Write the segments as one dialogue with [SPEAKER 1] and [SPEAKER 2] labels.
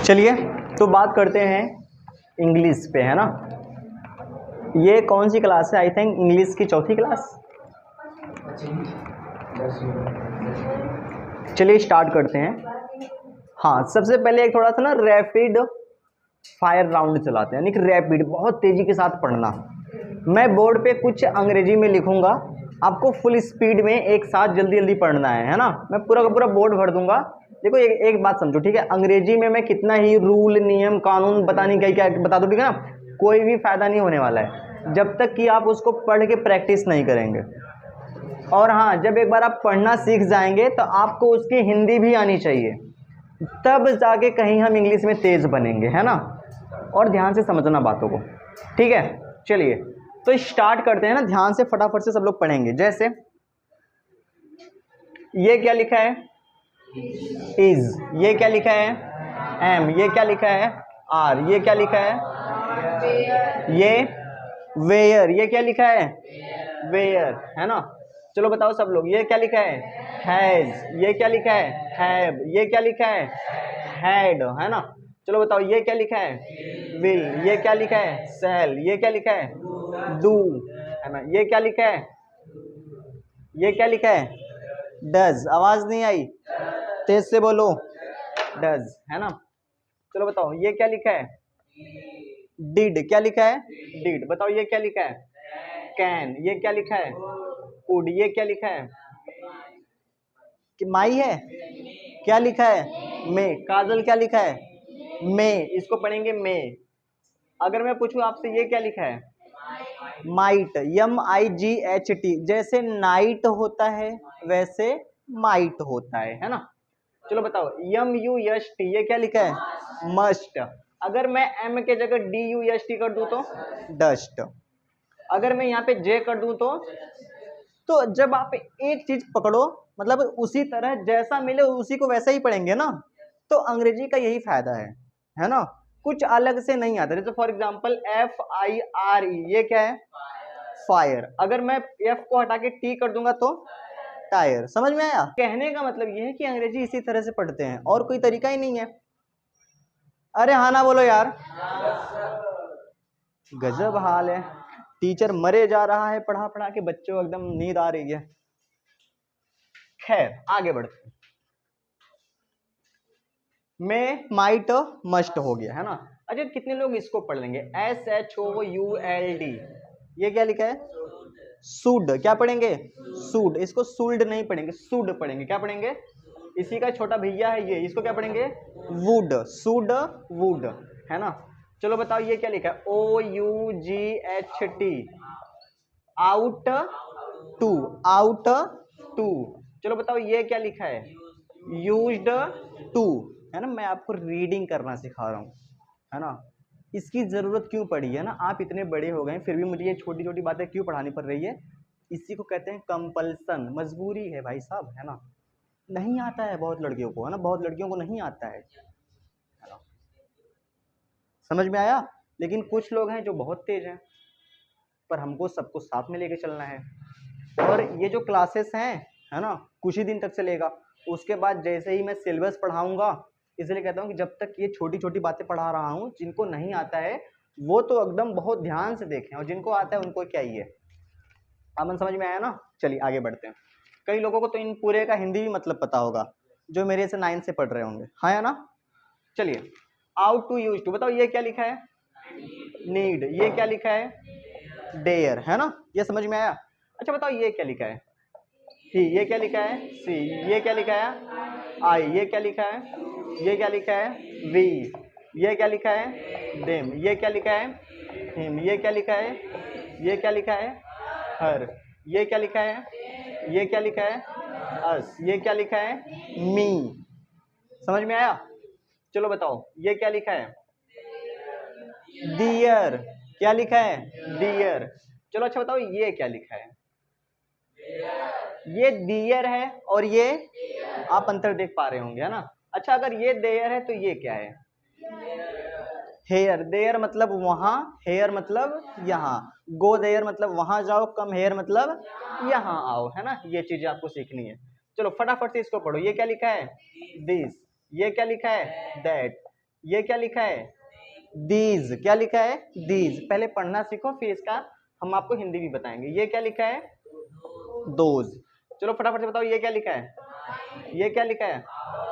[SPEAKER 1] चलिए तो बात करते हैं इंग्लिश पे, है ना। ये कौन सी क्लास है? आई थिंक इंग्लिश की चौथी क्लास। चलिए स्टार्ट करते हैं। हाँ, सबसे पहले एक थोड़ा सा ना रैपिड फायर राउंड चलाते हैं, यानी कि रैपिड, बहुत तेजी के साथ पढ़ना। मैं बोर्ड पे कुछ अंग्रेजी में लिखूंगा, आपको फुल स्पीड में एक साथ जल्दी जल्दी पढ़ना है ना। मैं पूरा का पूरा बोर्ड भर दूंगा। देखो एक बात समझो, ठीक है। अंग्रेजी में मैं कितना ही रूल नियम कानून बता नहीं क्या क्या बता दूं, ठीक है ना, कोई भी फायदा नहीं होने वाला है जब तक कि आप उसको पढ़ के प्रैक्टिस नहीं करेंगे। और हाँ, जब एक बार आप पढ़ना सीख जाएंगे तो आपको उसकी हिंदी भी आनी चाहिए, तब जाके कहीं हम इंग्लिश में तेज बनेंगे, है ना। और ध्यान से समझना बातों को, ठीक है। चलिए तो स्टार्ट करते हैं ना, ध्यान से फटाफट से सब लोग पढ़ेंगे। जैसे ये क्या लिखा है? इज। ये क्या लिखा है? एम। ये क्या लिखा है? आर। ये क्या लिखा है? ये वेयर। ये क्या लिखा है? वेयर, है ना। चलो बताओ सब लोग, ये क्या लिखा है? हैज। ये क्या लिखा है? हैव। ये क्या लिखा है? हैड, है ना। चलो बताओ, ये क्या लिखा है? विल। ये क्या लिखा है? सेल। ये क्या लिखा है? डू, है ना। ये क्या लिखा है? ये क्या लिखा है? डज। आवाज नहीं आई, तेज से बोलो। डज, है ना। चलो बताओ, ये क्या लिखा है? डिड। क्या लिखा है? डिड। बताओ, ये क्या लिखा है? कैन। ये क्या लिखा है? कुड। ये क्या लिखा है? कि माई है। क्या लिखा है? मे। काजल क्या लिखा है? मे। इसको पढ़ेंगे मे। अगर मैं पूछूं आपसे, ये क्या लिखा है? माइट। MIGHT। जैसे नाइट होता है वैसे माइट होता है ना। चलो बताओ, MUST। ये क्या लिखा है? मस्ट। अगर मैं M के जगह DUST कर दूं तो डस्ट। अगर मैं यहाँ पे J कर दूं तो जब आप एक चीज पकड़ो, मतलब उसी तरह जैसा मिले उसी को वैसा ही पढ़ेंगे ना। तो अंग्रेजी का यही फायदा है ना। कुछ अलग से नहीं आता। जैसे फॉर एग्जांपल FIRE। ये क्या है? फायर। अगर मैं F को हटा के T कर दूंगा तो टायर। समझ में आया? कहने का मतलब ये है कि अंग्रेजी इसी तरह से पढ़ते हैं, और कोई तरीका ही नहीं है। अरे हाँ ना बोलो यार। गजब हाल है, टीचर मरे जा रहा है पढ़ा पढ़ा के, बच्चों को एकदम नींद आ रही है। खैर आगे बढ़ते हैं। में माइट मस्ट हो गया, है ना। अच्छा, कितने लोग इसको पढ़ लेंगे? SHOULD। ये क्या लिखा है? सूड। क्या पढ़ेंगे? सूड। इसको सूल्ड नहीं पढ़ेंगे, सूड पढ़ेंगे। क्या पढ़ेंगे? इसी का छोटा भैया है ये, इसको क्या पढ़ेंगे? वुड। सूड वुड, है ना। चलो बताओ, ये क्या लिखा है? OUGHT। Ought to. Ought to. चलो बताओ, ये क्या लिखा है? यूज्ड टू, है ना। मैं आपको रीडिंग करना सिखा रहा हूँ, है ना। इसकी जरूरत क्यों पड़ी है ना, आप इतने बड़े हो गए फिर भी मुझे ये छोटी छोटी बातें क्यों पढ़ानी पड़ रही है? इसी को कहते हैं कंपल्सन, मजबूरी है भाई साहब, है ना। नहीं आता है बहुत लड़कियों को, है ना, बहुत लड़कियों को नहीं आता है ना। समझ में आया? लेकिन कुछ लोग हैं जो बहुत तेज हैं, पर हमको सबको साथ में लेके चलना है। और ये जो क्लासेस हैं, है ना, कुछ ही दिन तक चलेगा। उसके बाद जैसे ही मैं सिलेबस पढ़ाऊंगा, इसलिए कहता हूँ कि जब तक ये छोटी छोटी बातें पढ़ा रहा हूँ, जिनको नहीं आता है वो तो एकदम बहुत ध्यान से देखें, और जिनको आता है उनको क्या ही है। अमन समझ में आया ना? चलिए आगे बढ़ते हैं। कई लोगों को तो इन पूरे का हिंदी भी मतलब पता होगा, जो मेरे से 9 से पढ़ रहे होंगे, हाँ या ना। चलिए, आउट टू यूज टू। बताओ, ये क्या लिखा है? नीड। ये क्या लिखा है? डेयर, है ना। ये समझ में आया? अच्छा बताओ, ये क्या लिखा है? ही। ये क्या लिखा है? सी। ये क्या लिखा है? आई। ये क्या लिखा है? ये क्या लिखा है? वी। ये क्या लिखा है? देम। ये क्या लिखा है? हिम। ये क्या लिखा है? ये क्या लिखा है? हर। ये क्या लिखा है? ये क्या लिखा है? अस। ये क्या लिखा है? मी। समझ में आया? चलो बताओ, ये क्या लिखा है? डियर। क्या लिखा है? डियर। चलो अच्छा बताओ, ये क्या लिखा है? ये डियर है और ये, आप अंतर देख पा रहे होंगे, है ना। अच्छा, अगर ये देयर है तो ये क्या है? हेयर। देयर मतलब वहां, हेयर मतलब यहाँ। गो देयर मतलब वहां जाओ, कम हेयर मतलब यहाँ आओ, है ना। ये चीजें आपको सीखनी है। चलो फटाफट से इसको पढ़ो। ये क्या लिखा है? दिस। ये क्या लिखा है? दैट। ये क्या लिखा है? दीज। क्या लिखा है? दीज। पहले पढ़ना सीखो, फिर इसका हम आपको हिंदी भी बताएंगे। ये क्या लिखा है? दोज। चलो फटाफट से बताओ, ये क्या लिखा है? ये क्या लिखा है?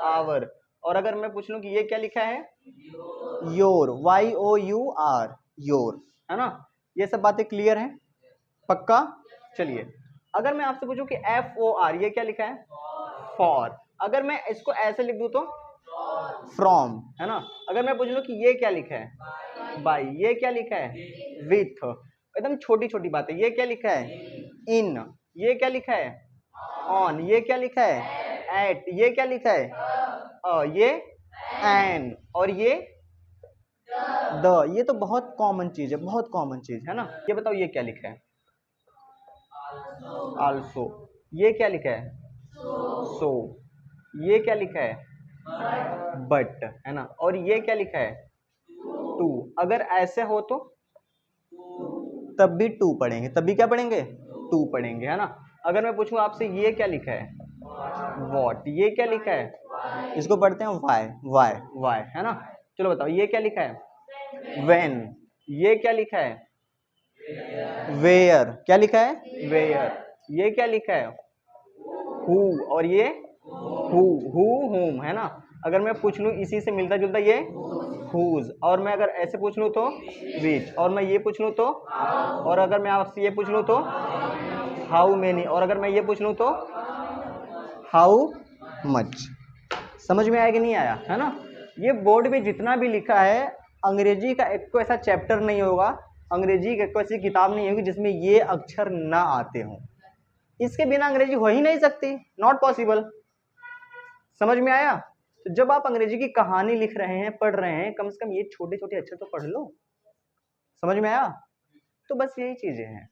[SPEAKER 1] आवर। और अगर मैं पूछ लूं कि ये क्या लिखा है? योर। YOUR, योर, है ना? ये सब बातें क्लियर हैं? पक्का? चलिए, अगर मैं आपसे पूछूं कि FOR, ये क्या लिखा है? फॉर। अगर मैं इसको ऐसे लिख दूं तो फ्रॉम, है ना? अगर मैं पूछ लूं कि ये क्या लिखा है? बाय। ये क्या लिखा है? विथ। एकदम छोटी छोटी बातें। ये क्या लिखा है? इन। ये क्या लिखा है? ऑन। ये क्या लिखा है? एट। ये क्या लिखा है? ये एन। और ये द। ये तो बहुत कॉमन चीज है, बहुत कॉमन चीज है ना? ये बताओ, ये क्या लिखा है? आल्सो। ये क्या लिखा है? सो। ये क्या लिखा है? बट, है ना? और ये क्या लिखा है? टू। अगर ऐसे हो तो तब भी टू पढ़ेंगे, तब भी क्या पढ़ेंगे? टू पढ़ेंगे, है ना? अगर मैं पूछूं आपसे, ये क्या लिखा है? वॉट। ये क्या लिखा है? इसको पढ़ते हैं वाई। वाई, वाई, है ना? चलो बताओ, ये क्या लिखा है? वेन। ये क्या लिखा है? वेयर। क्या लिखा है? वेयर। ये क्या लिखा है? हु। और ये हु, हुम, है ना? अगर मैं पूछ लूं इसी से मिलता जुलता, ये हुज। और मैं अगर ऐसे पूछ लूं तो विच। और मैं ये पूछ लूं तो, और अगर मैं आपसे ये पूछ लूं तो हाउ मेनी। और अगर मैं ये पूछ लूं तो हाउ मच। समझ में आया कि नहीं आया? है ना? ये बोर्ड में जितना भी लिखा है, अंग्रेजी का एक को ऐसा चैप्टर नहीं होगा, अंग्रेजी की कोई ऐसी किताब नहीं होगी जिसमें ये अक्षर ना आते हों। इसके बिना अंग्रेजी हो ही नहीं सकती, नॉट पॉसिबल। समझ में आया? तो जब आप अंग्रेजी की कहानी लिख रहे हैं, पढ़ रहे हैं, कम से कम ये छोटे छोटे अक्षर तो पढ़ लो। समझ में आया? तो बस यही चीजें हैं,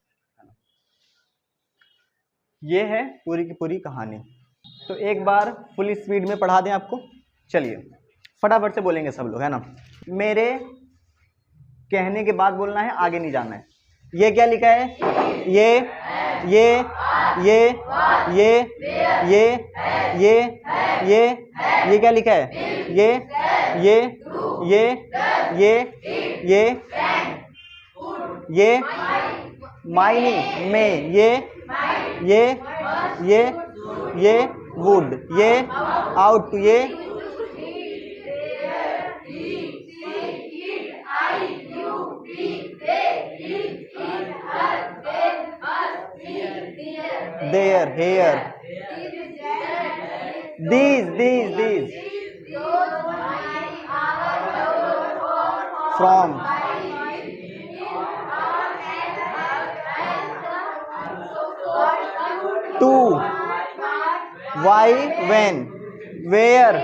[SPEAKER 1] ये है पूरी की पूरी कहानी। तो एक बार फुल स्पीड में पढ़ा दें आपको। चलिए फटाफट से बोलेंगे सब लोग, है ना? मेरे कहने के बाद बोलना है, आगे नहीं जाना है। ये क्या लिखा है? ये ये ये ये ये क्या लिखा है? ये ये ये माइनी में। ये वुड। ये आउट। ये there, here, these from, to, why, when, where,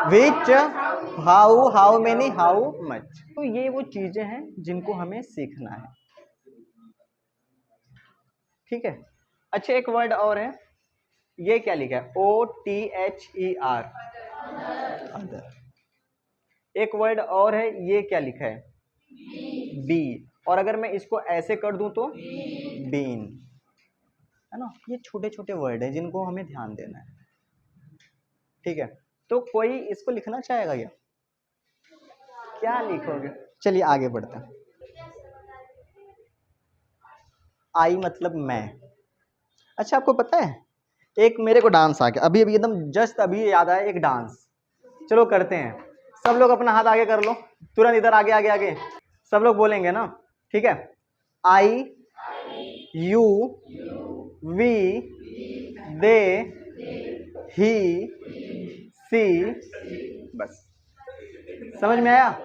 [SPEAKER 1] which, how many, how much। तो ये वो चीजें हैं जिनको हमें सीखना है, ठीक है? अच्छा, एक वर्ड और है, ये क्या लिखा है? OTHER, other. एक वर्ड और है, ये क्या लिखा है? बी। और अगर मैं इसको ऐसे कर दूं तो बीन, है ना? ये छोटे छोटे वर्ड है जिनको हमें ध्यान देना है, ठीक है? तो कोई इसको लिखना चाहेगा क्या? क्या लिखोगे? चलिए आगे बढ़ते हैं। आई मतलब मैं। अच्छा, आपको पता है, एक मेरे को डांस आ गया अभी अभी, एकदम जस्ट अभी याद आया एक डांस। चलो करते हैं, सब लोग अपना हाथ आगे कर लो, तुरंत इधर आगे आगे आगे। सब लोग बोलेंगे ना, ठीक है? आई, यू, वी, दे, ही, सी। बस, समझ में आया?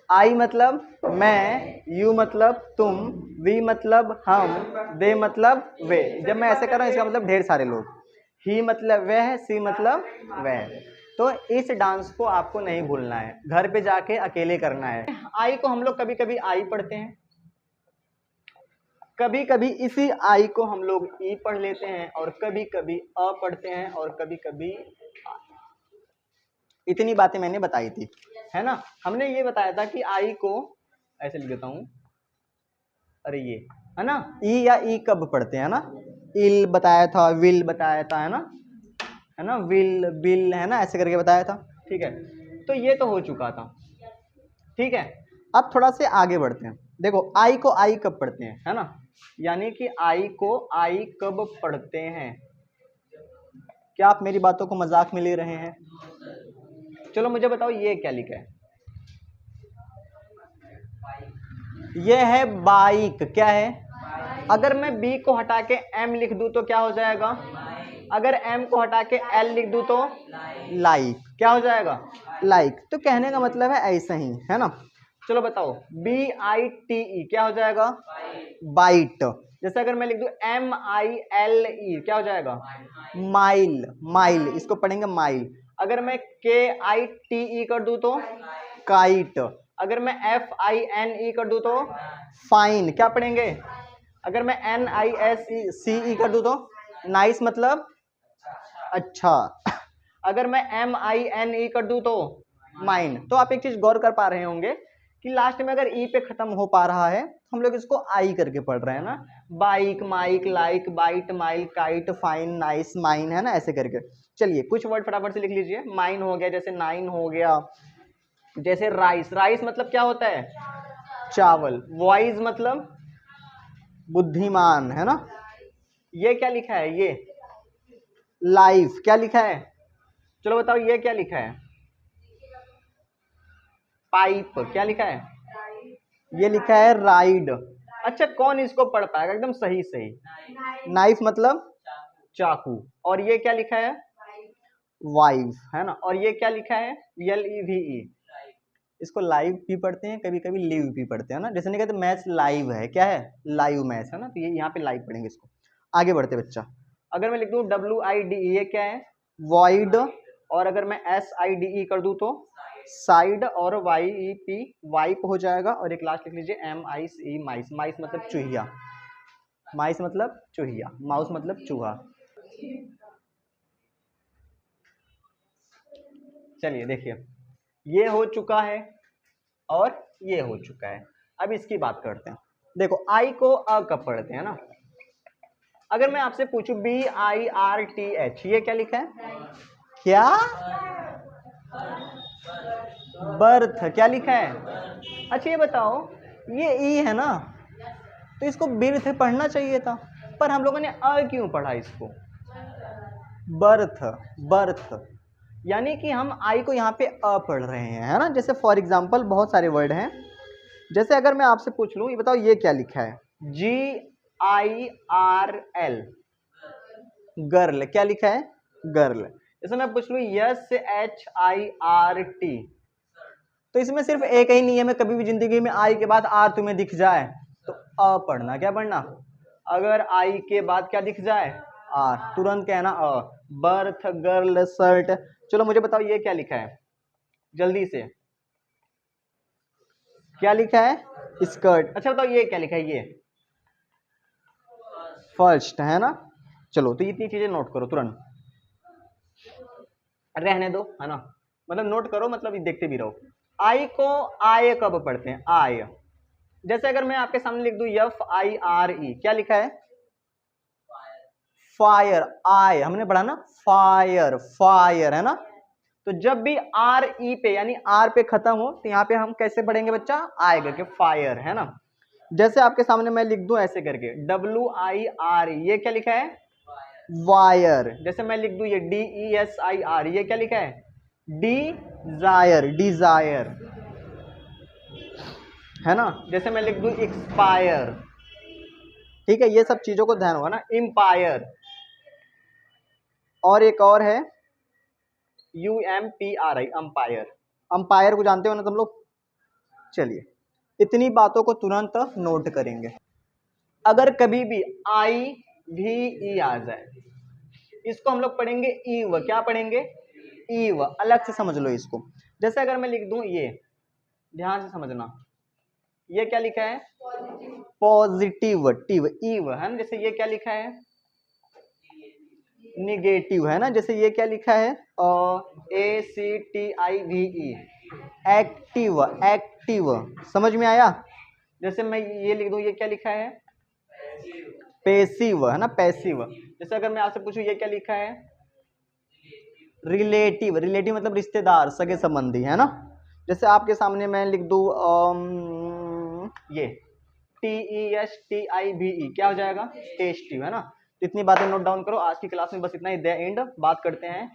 [SPEAKER 1] आई मतलब मैं, यू मतलब तुम, वी मतलब हम, दे मतलब वे। जब मैं ऐसे कर रहा हूँ इसका मतलब ढेर सारे लोग। ही मतलब वह, सी मतलब वह। तो इस डांस को आपको नहीं भूलना है, घर पे जाके अकेले करना है। आई को हम लोग कभी कभी आई पढ़ते हैं, कभी कभी इसी आई को हम लोग ई पढ़ लेते हैं, और कभी कभी अ पढ़ते हैं, और कभी कभी आ। इतनी बातें मैंने बताई थी, है ना? हमने ये बताया था कि आई को ऐसे लिख देता हूं, अरे ये है ना, ई या ई कब पढ़ते हैं ना? इल बताया था, विल बताया था, है ना? है ना, विल बिल, है ना, ऐसे करके बताया था। ठीक है, तो ये तो हो चुका था। ठीक है, अब थोड़ा से आगे बढ़ते हैं। देखो आई को आई कब पढ़ते हैं, है ना, यानी कि आई को आई कब पढ़ते हैं। क्या आप मेरी बातों को मजाक में ले रहे हैं? चलो मुझे बताओ ये क्या लिखा है। ये है बाइक। क्या है? अगर मैं बी को हटा के एम लिख दूं तो क्या हो जाएगा? अगर एम को हटा के एल लिख दूं तो लाइक। क्या हो जाएगा? लाइक। तो कहने का मतलब है ऐसा ही, है ना। चलो बताओ BITE क्या हो जाएगा? बाइट। जैसे अगर मैं लिख दूं MILE क्या हो जाएगा? माइल। माइल, इसको पढ़ेंगे माइल। अगर मैं KITE कर दूं तो काइट। अगर मैं FINE कर दूं तो फाइन। क्या पढ़ेंगे? अगर मैं NICE कर दूं तो नाइस, मतलब अच्छा। अगर मैं MINE कर दूं तो माइन। तो आप एक चीज गौर कर पा रहे होंगे कि लास्ट में अगर ई पे खत्म हो पा रहा है तो हम लोग इसको आई करके पढ़ रहे हैं ना। Bike, mike, like, bite, mile, kite, fine, nice, mine, है ना, ऐसे करके। चलिए कुछ वर्ड फटाफट से लिख लीजिए। माइन हो गया, जैसे नाइन हो गया, जैसे राइस। राइस मतलब क्या होता है? चावल। वाइज मतलब बुद्धिमान, है ना। ये क्या लिखा है? ये लाइफ। क्या लिखा है? चलो बताओ ये क्या लिखा है? पाइप। क्या लिखा है? ये लिखा है राइड। अच्छा, कौन इसको पढ़ पाएगा? एकदम सही सही। नाइफ मतलब चाकू। और ये क्या लिखा है? वाइफ, है ना। और ये क्या लिखा है? LEVE। इसको लाइव भी पढ़ते हैं, कभी कभी लिव भी पढ़ते हैं ना। जैसे नहीं कहते मैच लाइव है, क्या है? लाइव मैच, है ना। तो ये यहाँ पे लाइव पढ़ेंगे इसको। आगे बढ़ते बच्चा। अगर मैं लिख दूं WIDE, ये क्या है? वॉइड। और अगर मैं SIDE कर दूं तो साइड। और YEP वाइप हो जाएगा। और एक लास्ट लिख लीजिए MICE माइस। माइस मतलब चूहिया। माइस मतलब चूहिया। माउस मतलब चूहा। चलिए देखिए, ये हो चुका है और ये हो चुका है। अब इसकी बात करते हैं। देखो आई को अ कब पढ़ते हैं ना। अगर मैं आपसे पूछूं BIRTH, ये क्या लिखा है? क्या? बर्थ। क्या लिखा है? अच्छा ये बताओ, ये ई है ना, तो इसको बिर्थ पढ़ना चाहिए था, पर हम लोगों ने अ क्यों पढ़ा इसको? बर्थ। बर्थ, यानी कि हम आई को यहाँ पे अ पढ़ रहे हैं, है ना। जैसे फॉर एग्जाम्पल बहुत सारे वर्ड हैं। जैसे अगर मैं आपसे पूछ लूं, ये बताओ ये क्या लिखा है? GIRL, girl. क्या लिखा है? गर्ल। जैसे मैं पूछ लूं SHIRT, तो इसमें सिर्फ एक ही नियम है, कभी भी जिंदगी में आई के बाद आर तुम्हें दिख जाए तो अ पढ़ना। क्या पढ़ना? अगर आई के बाद क्या दिख जाए? आर, तुरंत कहना अ। Birth, girl, shirt. चलो मुझे बताओ ये क्या लिखा है जल्दी से? क्या लिखा है? स्कर्ट। अच्छा बताओ ये क्या लिखा है? ये फर्स्ट, है ना। चलो तो इतनी चीजें नोट करो तुरंत, रहने दो, है ना। मतलब नोट करो, मतलब देखते भी रहो। आई को आय कब पढ़ते हैं? आय। जैसे अगर मैं आपके सामने लिख दूं FIRE, क्या लिखा है? फायर। आय हमने पढ़ा ना, फायर। फायर, है ना। तो जब भी RE पे यानी आर पे खत्म हो तो यहाँ पे हम कैसे पढ़ेंगे बच्चा? आय करके, फायर, है ना। जैसे आपके सामने मैं लिख दूं ऐसे करके WIRE, ये क्या लिखा है? वायर। जैसे मैं लिख दूं ये DESIR, ये क्या लिखा है? डिजायर। डिजायर, है ना। जैसे मैं लिख दूं एक्सपायर। ठीक है, ये सब चीजों को ध्यान होगा ना। एम्पायर। और एक और है UMPRI, अंपायर। अंपायर को जानते हो ना तुम लोग। चलिए इतनी बातों को तुरंत नोट करेंगे। अगर कभी भी IVE आ जाए, इसको हम लोग पढ़ेंगे ईव। क्या पढ़ेंगे? ईव। अलग से समझ लो इसको। जैसे अगर मैं लिख दूं ये, ध्यान से समझना, ये क्या लिखा है? पॉजिटिव। टिव, ईव, है ना। जैसे ये क्या लिखा है? निगेटिव, है ना। जैसे ये क्या लिखा है? ACTIVE, active. एक्टिव, समझ में आया? जैसे मैं ये लिख दूं, ये क्या लिखा है? पैसिव, है ना। पैसिव। जैसे अगर मैं आपसे पूछूं ये क्या लिखा है? रिलेटिव, रिलेटिव मतलब रिश्तेदार, सगे संबंधी, है ना। जैसे आपके सामने मैं लिख दूं ये TESTIVE, क्या हो जाएगा, टेस्टी, है ना। इतनी बातें नोट डाउन करो। आज की क्लास में बस इतना ही, द एंड। बात करते हैं